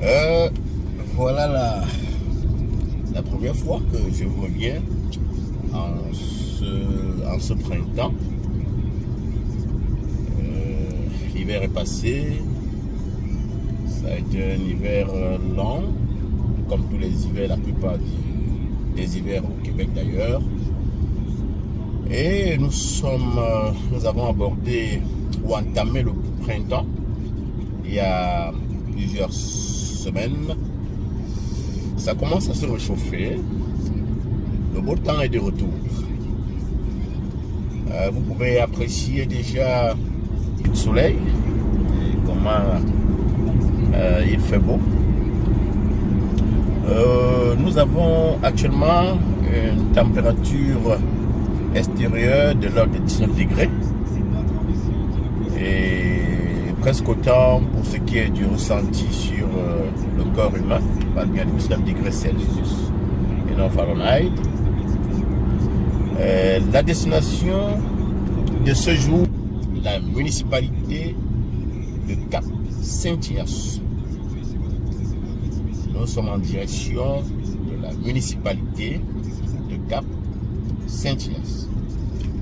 Euh, voilà la première fois que je reviens en ce printemps. L'hiver est passé, ça a été un hiver long, comme tous les hivers, la plupart des hivers au Québec d'ailleurs. Et nous avons abordé ou entamé le printemps il y a plusieurs semaines. Ça commence à se réchauffer. Le beau temps est de retour. Vous pouvez apprécier déjà le soleil et comment il fait beau. Nous avons actuellement une température extérieure de l'ordre de 19 degrés et presque autant pour ce qui est du ressenti sur le corps humain. On parle bien de 19 degrés Celsius et non Fahrenheit. La destination de ce jour, la municipalité de Cap-Saint-Ignace. Nous sommes en direction de la municipalité de Cap-Saint-Ignace.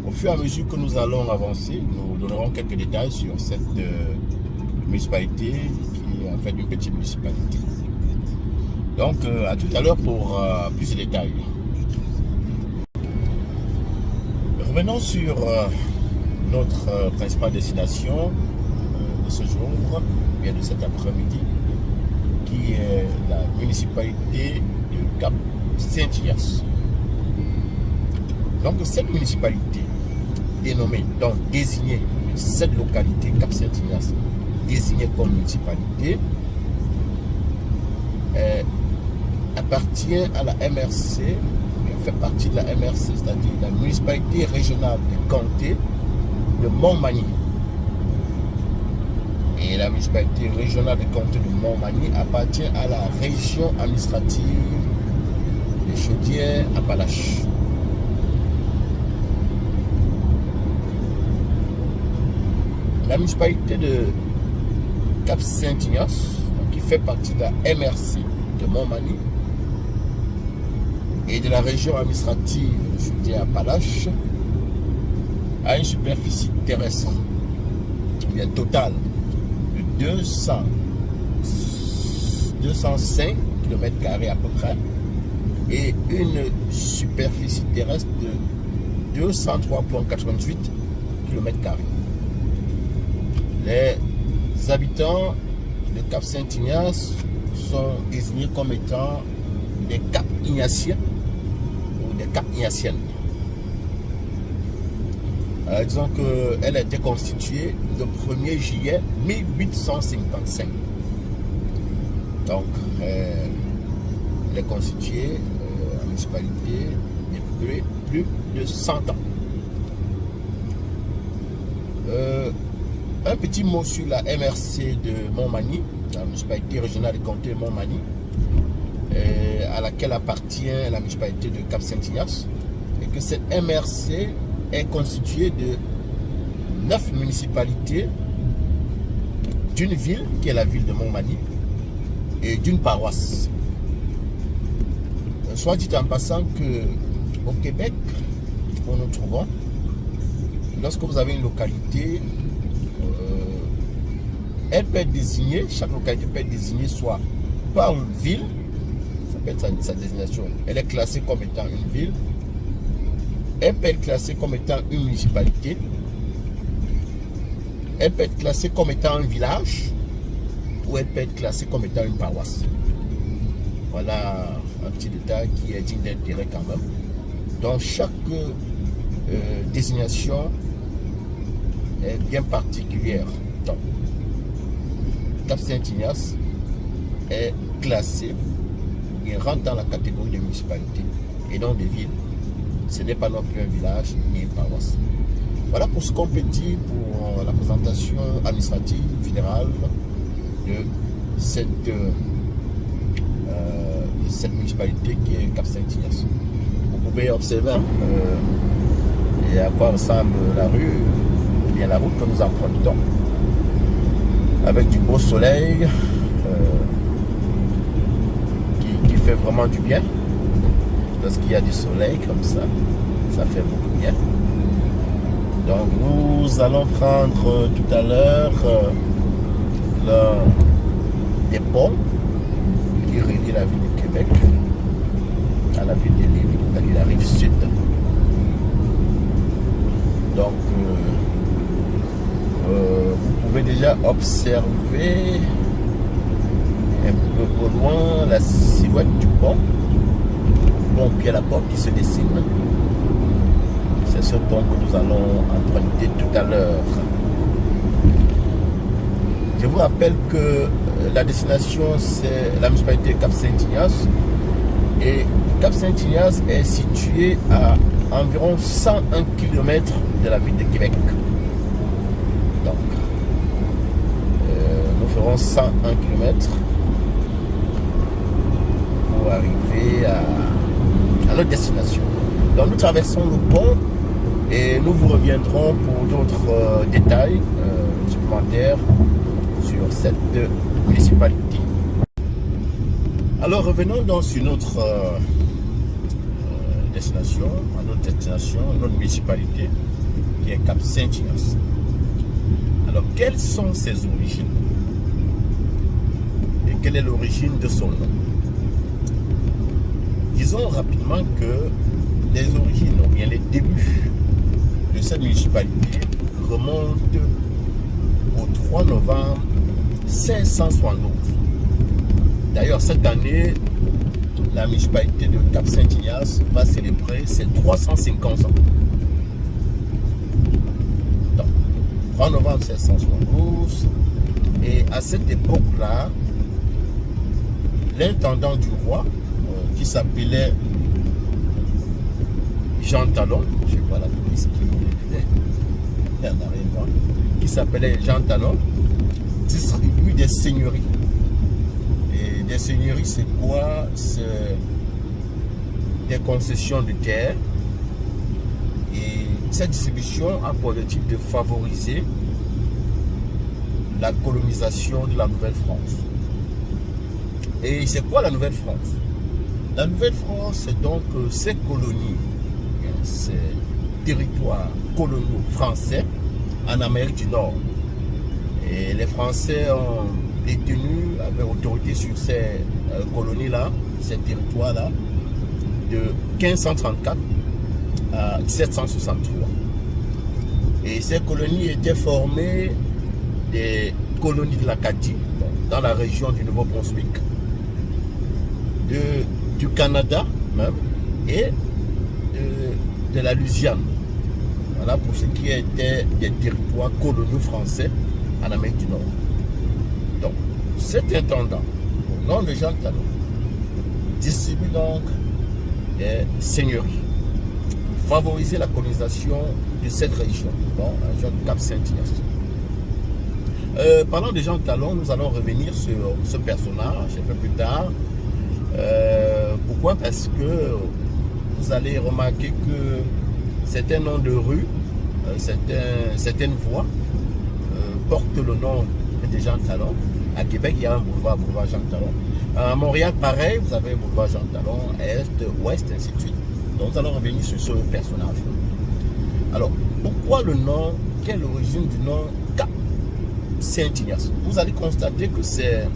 Au fur et à mesure que nous allons avancer, nous donnerons quelques détails sur cette municipalité qui est en fait une petite municipalité. Donc, à tout à l'heure pour plus de détails. Revenons sur notre principale destination de ce jour, bien de cet après-midi, qui est la municipalité de Cap-Saint-Ignace. Donc cette municipalité dénommée, donc désignée, cette localité Cap-Saint-Ignace désignée comme municipalité, appartient à la MRC, fait partie de la MRC, c'est-à-dire la municipalité régionale du comté de Montmagny. Et la municipalité régionale du comté de Montmagny appartient à la région administrative de Chaudière-Appalaches. La municipalité de Cap-Saint-Ignace, qui fait partie de la MRC de Montmagny et de la région administrative de Chaudière-Appalaches, a une superficie terrestre bien totale de 205 km² à peu près et une superficie terrestre de 203,88 km². Les habitants de Cap-Saint-Ignace sont désignés comme étant des Cap-Ignatiens ou des Cap-Ignatiennes. Disons qu'elle a été constituée le 1er juillet 1855. Donc, elle est constituée en municipalité depuis plus de 100 ans. Un petit mot sur la MRC de Montmagny, la municipalité régionale du comté de Montmagny, à laquelle appartient la municipalité de Cap-Saint-Ignace, et que cette MRC est constituée de 9 municipalités, d'une ville, qui est la ville de Montmagny, et d'une paroisse. Soit dit en passant qu'au Québec, où nous trouvons, lorsque vous avez une localité, elle peut être désignée, chaque localité peut être désignée soit par une ville, ça peut être sa désignation, elle est classée comme étant une ville, elle peut être classée comme étant une municipalité, elle peut être classée comme étant un village, ou elle peut être classée comme étant une paroisse. Voilà un petit détail qui est digne d'intérêt quand même. Donc chaque désignation est bien particulière. Donc, Cap-Saint-Ignace est classé, il rentre dans la catégorie de municipalité et non de ville. Ce n'est pas non plus un village ni une paroisse. Voilà pour ce qu'on peut dire pour la présentation administrative fédérale de cette municipalité qui est Cap-Saint-Ignace. Vous pouvez observer et à quoi ressemble la rue, ou bien la route que nous empruntons, avec du beau soleil, fait vraiment du bien. Lorsqu'il y a du soleil comme ça fait beaucoup bien. Donc nous allons prendre tout à l'heure l'un des ponts qui relie la ville de Québec à la ville de Lévis, la rive sud. Donc vous pouvez déjà observer un peu au loin la silhouette du pont Pierre-Laporte qui se dessine. C'est ce pont que nous allons emprunter tout à l'heure. Je vous rappelle que la destination c'est la municipalité Cap-Saint-Ignace et Cap-Saint-Ignace est situé à environ 101 km de la ville de Québec. Donc nous ferons 101 km pour arriver à notre destination. Donc nous traversons le pont et nous vous reviendrons pour d'autres détails supplémentaires sur cette municipalité. Alors revenons donc sur notre destination, notre municipalité qui est Cap-Saint-Ignace. Alors quelles sont ses origines et quelle est l'origine de son nom? Disons rapidement que les origines, ou bien les débuts de cette municipalité remontent au 3 novembre 1672. D'ailleurs, cette année, la municipalité de Cap-Saint-Ignace va célébrer ses 350 ans. Donc, 3 novembre 1672. Et à cette époque-là, l'intendant du roi, qui s'appelait Jean Talon, je ne sais pas la police qui s'appelait Jean Talon, distribue des seigneuries. Et des seigneuries, c'est quoi? C'est des concessions de terre. Et cette distribution a pour objectif de favoriser la colonisation de la Nouvelle-France. Et c'est quoi la Nouvelle-France? La Nouvelle-France, c'est donc ces colonies, ces territoires coloniaux français en Amérique du Nord. Et les Français ont détenu, avaient autorité sur ces colonies-là, ces territoires-là, de 1534 à 1763. Et ces colonies étaient formées des colonies de l'Acadie, dans la région du Nouveau-Brunswick, du Canada même et de la Louisiane. Voilà pour ce qui était des territoires coloniaux français en Amérique du Nord. Donc, cet intendant, au nom de Jean Talon, distribue donc des seigneuries pour favoriser la colonisation de cette région, bon, la région de Cap-Saint-Ignace. Parlant de Jean Talon, nous allons revenir sur ce personnage un peu plus tard. Pourquoi? Parce que vous allez remarquer que certains noms de rues, certaines voies portent le nom de Jean Talon. À Québec, il y a un boulevard Jean Talon. À Montréal, pareil, vous avez un boulevard Jean Talon, Est, Ouest, ainsi de suite. Donc, nous allons revenir sur ce personnage. Alors, pourquoi le nom? Quelle est l'origine du nom Cap-Saint-Ignace? Vous allez constater que c'est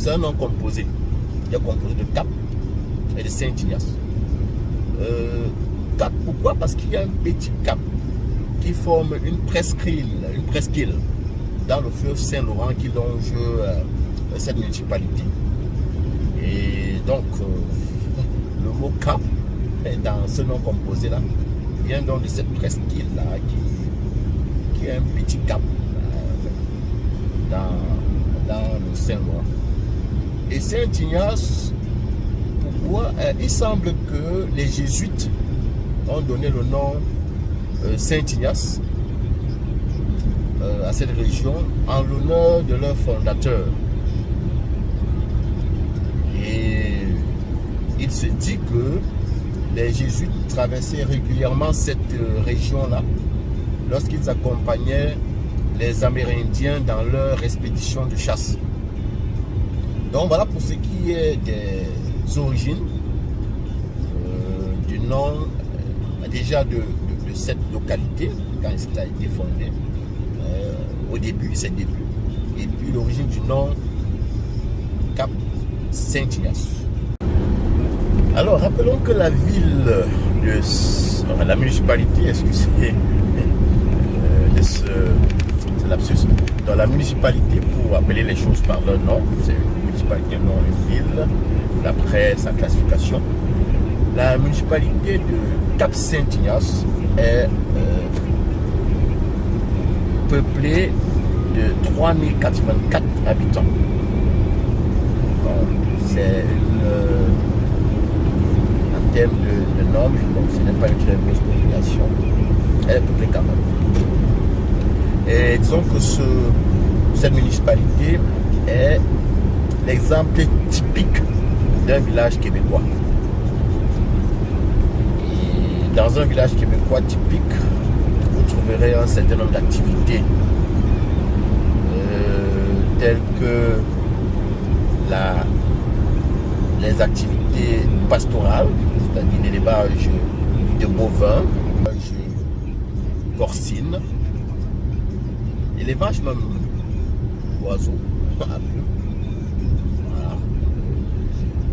un nom composé. Il est composé de Cap et de Saint-Ignace. Cap, pourquoi? Parce qu'il y a un petit cap qui forme une presqu'île dans le fleuve Saint-Laurent qui longe cette municipalité. Et donc, le mot Cap, dans ce nom composé-là, vient donc de cette presqu'île-là qui est un petit cap dans le Saint-Laurent. Et Saint-Ignace, pourquoi? Il semble que les jésuites ont donné le nom Saint-Ignace à cette région en l'honneur de leur fondateur. Et il se dit que les jésuites traversaient régulièrement cette région-là lorsqu'ils accompagnaient les Amérindiens dans leur expédition de chasse. Donc voilà pour ce qui est des origines du nom déjà de cette localité quand il a été fondé au début, ses débuts, et puis l'origine du nom Cap Saint-Ignace. Alors rappelons que la ville de la municipalité, excusez de ce lapsus, dans la municipalité, pour appeler les choses par leur nom, c'est une municipalité, non une ville, d'après sa classification. La municipalité de Cap Saint-Ignace est peuplée de 3084 habitants. C'est en termes de nombre, donc ce n'est pas une très grosse population. Elle est peuplée quand même. Et disons que cette municipalité est l'exemple typique d'un village québécois. Et dans un village québécois typique, vous trouverez un certain nombre d'activités telles que les activités pastorales, c'est-à-dire l'élevage de bovins, porcine, l'élevage même d'oiseaux. Voilà.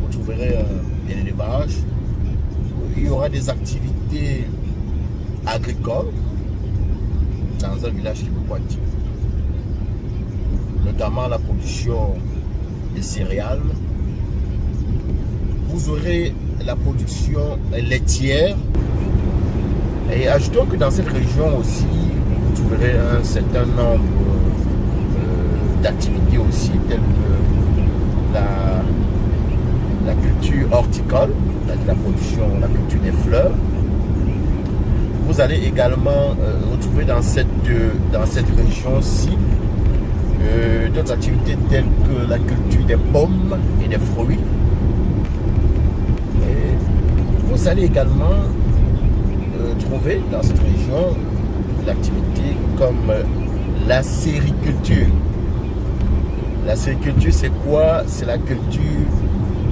Vous trouverez un élevage. Il y aura des activités agricoles dans un village québécois, notamment la production de céréales. Vous aurez la production laitière. Et ajoutons que dans cette région aussi, vous trouverez un certain nombre d'activités aussi, telles que la culture horticole, la production, la culture des fleurs. Vous allez également retrouver dans cette région-ci d'autres activités telles que la culture des pommes et des fruits. Et vous allez également trouver dans cette région l'activité comme la sériculture. La sériculture, c'est quoi? C'est la culture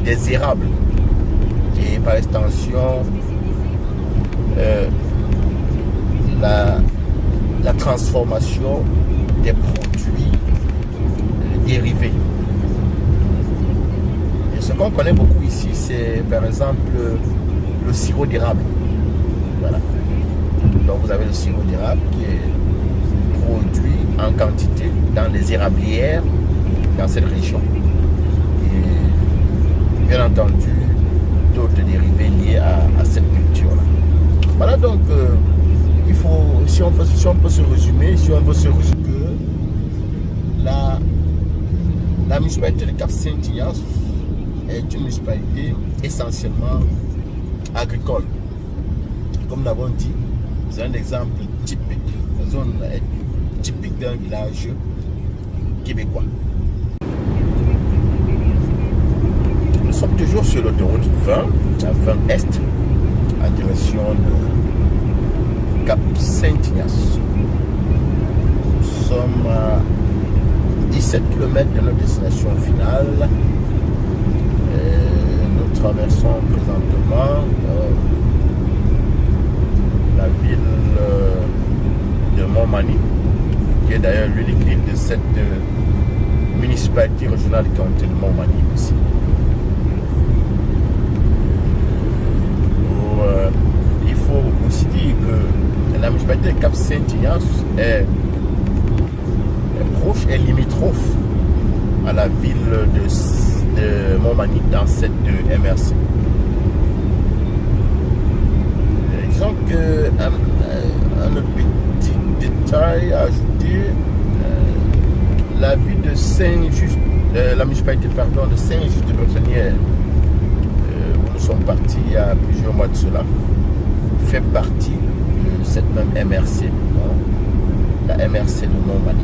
des érables et par extension la transformation des produits dérivés. Et ce qu'on connaît beaucoup ici, c'est par exemple le sirop d'érable. Voilà. Donc vous avez le sirop d'érable qui est produit en quantité dans les érablières dans cette région. Et bien entendu, d'autres dérivés liés à cette culture-là. Voilà, donc il faut, si on peut se résumer, que la municipalité de Cap Saint-Ignace est une municipalité essentiellement agricole. Comme nous l'avons dit, c'est un exemple typique. La zone est typique d'un village québécois. Nous sommes toujours sur l'autoroute 20, la 20 Est, en direction de Cap Saint-Ignace. Nous sommes à 17 km de notre destination finale. Et nous traversons présentement la ville de Montmagny, qui est d'ailleurs l'unique ville de cette municipalité régionale du comté de Montmagny aussi. Il faut aussi dire que la municipalité de Cap Saint-Ignace est proche et limitrophe à la ville de Montmagny dans cette MRC. Disons que un autre petit détail à ajouter, la ville de Saint-Just, la municipalité de Saint-Just-de-Berthenière, où nous sommes partis il y a plusieurs mois de cela, fait partie de cette même MRC, la MRC de Montmagny.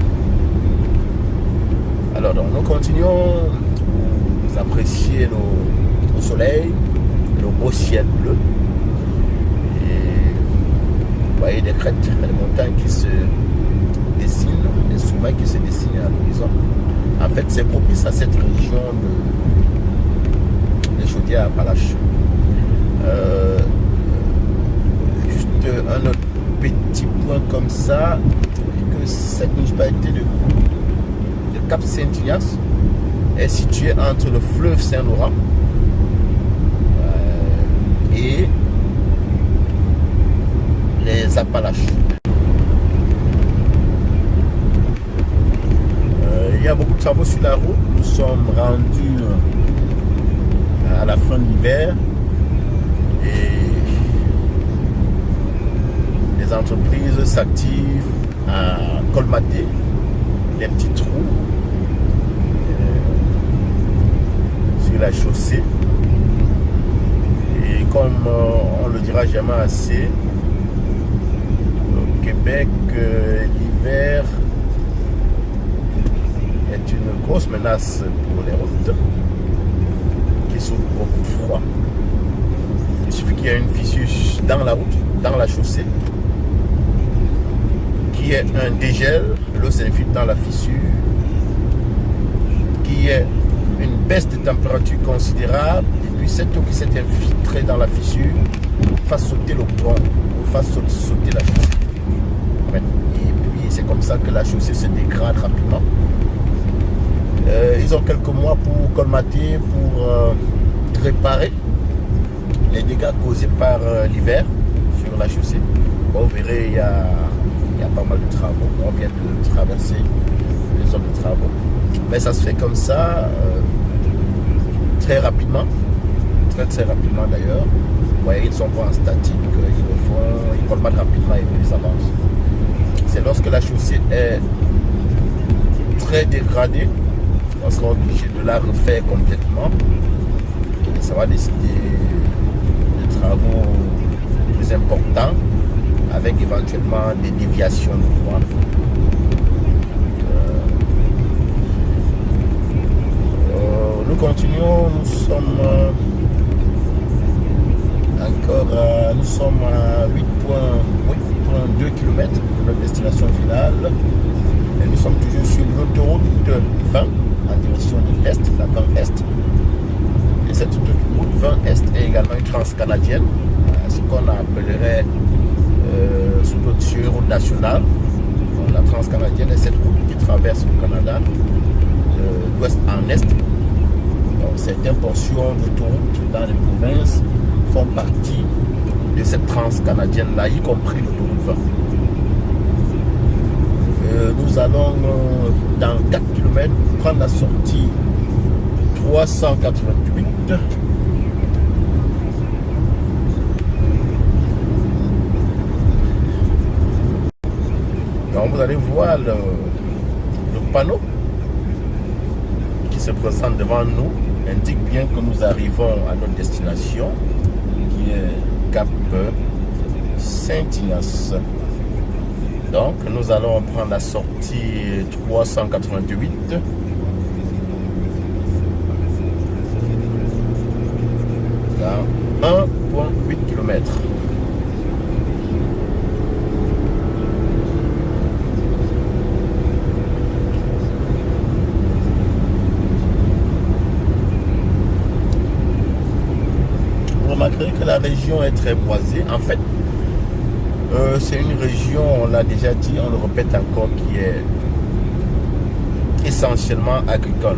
Alors donc, nous continuons, vous appréciez le soleil, le beau ciel bleu. Vous voyez des crêtes, des montagnes qui se dessinent, des sommets qui se dessinent à l'horizon. En fait, c'est propice à cette région de Chaudière Appalaches. Juste un autre petit point comme ça, que cette municipalité de Cap-Saint-Ignace est située entre le fleuve Saint-Laurent et les Appalaches. Il y a beaucoup de travaux sur la route. Nous sommes rendus à la fin de l'hiver et les entreprises s'activent à colmater les petits trous sur la chaussée. Et comme on le dira jamais assez, au Québec, l'hiver est une grosse menace pour les routes qui souffrent beaucoup de froid. Il suffit qu'il y ait une fissure dans la route, dans la chaussée, qu'il y ait un dégel, l'eau s'infiltre dans la fissure, qu'il y ait une baisse de température considérable, et puis cette eau qui s'est infiltrée dans la fissure fasse sauter le pont, ou fasse sauter la chaussée. Ouais. Et puis c'est comme ça que la chaussée se dégrade rapidement. Ils ont quelques mois pour colmater, pour réparer les dégâts causés par l'hiver sur la chaussée. Bon, vous verrez, il y a pas mal de travaux. On vient de traverser les zones de travaux. Mais ça se fait comme ça, très rapidement. Très rapidement d'ailleurs. Vous voyez, ils ne sont pas en statique, ils colmatent rapidement et puis ils avancent. C'est lorsque la chaussée est très dégradée, on sera obligé de la refaire complètement. Ça va décider de travaux plus importants avec éventuellement des déviations de voie. Nous continuons, nous sommes à 8,2 km de notre destination finale. Et nous sommes toujours sur l'autoroute 20 en direction de l'Est, la 20 Est. Et cette route 20 Est est également une transcanadienne, ce qu'on appellerait sous notre route nationale. La transcanadienne est cette route qui traverse le Canada d'ouest en est. Donc, certaines portions d'autoroute dans les provinces font partie de cette transcanadienne-là, y compris l'autoroute 20. Nous allons dans 4 km prendre la sortie 388. Donc vous allez voir le panneau qui se présente devant nous indique bien que nous arrivons à notre destination qui est Cap Saint-Ignace. Donc nous allons prendre la sortie 388 dans 1,8 km. Vous remarquerez que la région est très boisée. En fait, c'est une région, on l'a déjà dit, on le répète encore, qui est essentiellement agricole.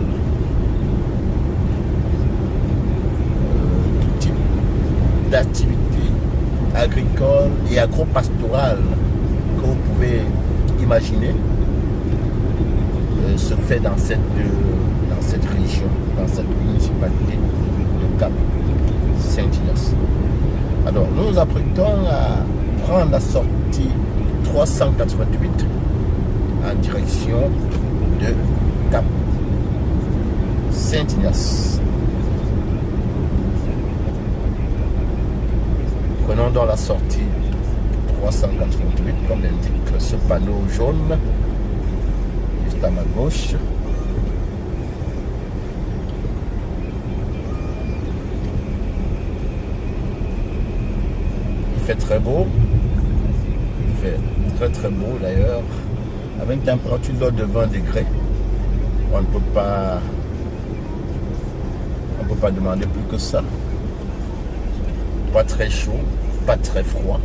Tout type d'activité agricole et agro-pastorale que vous pouvez imaginer se fait dans cette région, dans cette municipalité de Cap Saint-Ignace. Alors, nous nous apprêtons à prendre la sortie 388 en direction de Cap Saint-Ignace. Prenons donc la sortie 388 comme l'indique ce panneau jaune juste à ma gauche. Il fait très beau. Très beau d'ailleurs, avec une température de l'ordre de 20 degrés. On ne peut pas demander plus que ça. Pas très chaud, pas très froid.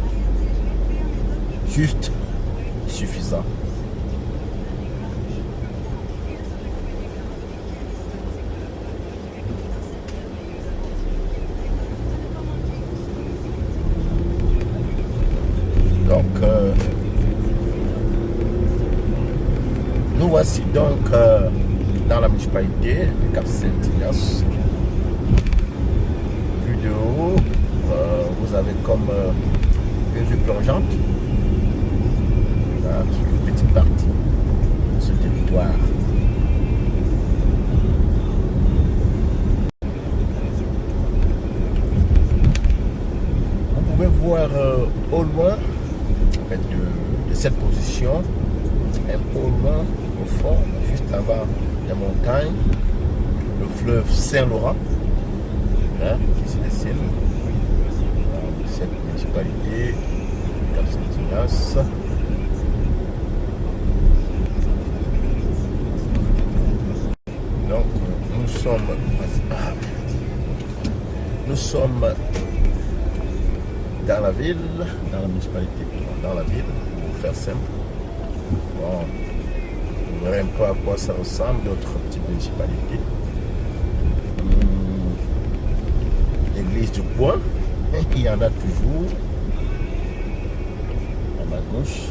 Juste suffisant. Donc, nous voici donc dans la municipalité de Cap-Saint-Ignace. Vue de haut, vous avez comme une vue plongeante. Là, sur une petite partie de ce territoire. Vous pouvez voir au loin, en fait, de cette position, un peu au loin, au fond, juste avant les montagnes, le fleuve Saint-Laurent, hein, qui se dessine dans cette municipalité de Cap-Saint-Ignace. Donc, nous sommes dans la ville, dans la municipalité, dans la ville, pour faire simple. Bon, vous verrez un peu à quoi ça ressemble, d'autres petites municipalités. L'église du coin, il y en a toujours à ma gauche.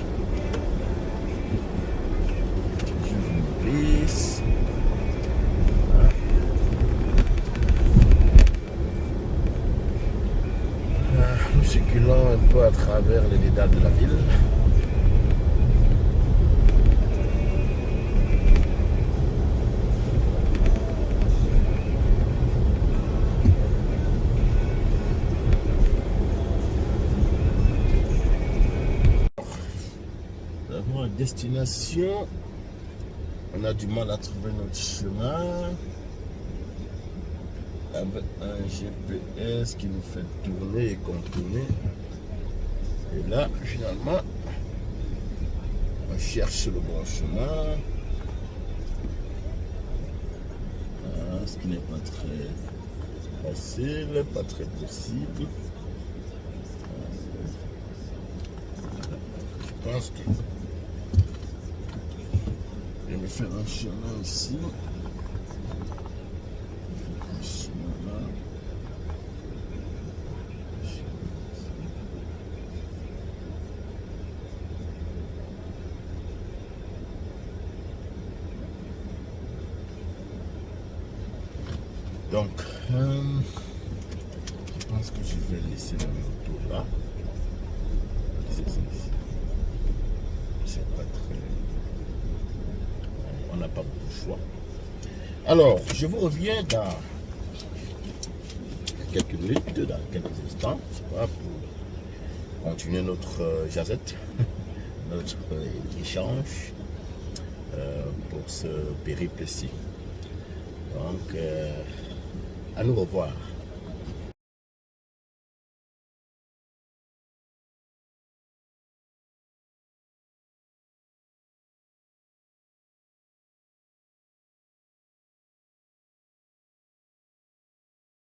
Toujours une église. Nous circulons un peu à travers les dédales de la ville. Nous avons une destination. On a du mal à trouver notre chemin. Avec un GPS qui nous fait tourner et contourner. Et là, finalement, on cherche le bon chemin. Ce qui n'est pas très facile, pas très possible. Je pense que je vais faire un chemin ici. Donc, je pense que je vais laisser la moto là. C'est pas très... On n'a pas beaucoup de choix. Alors, je vous reviens dans quelques minutes, dans quelques instants, pour continuer notre jazette, notre échange pour ce périple-ci. Donc, à nous revoir.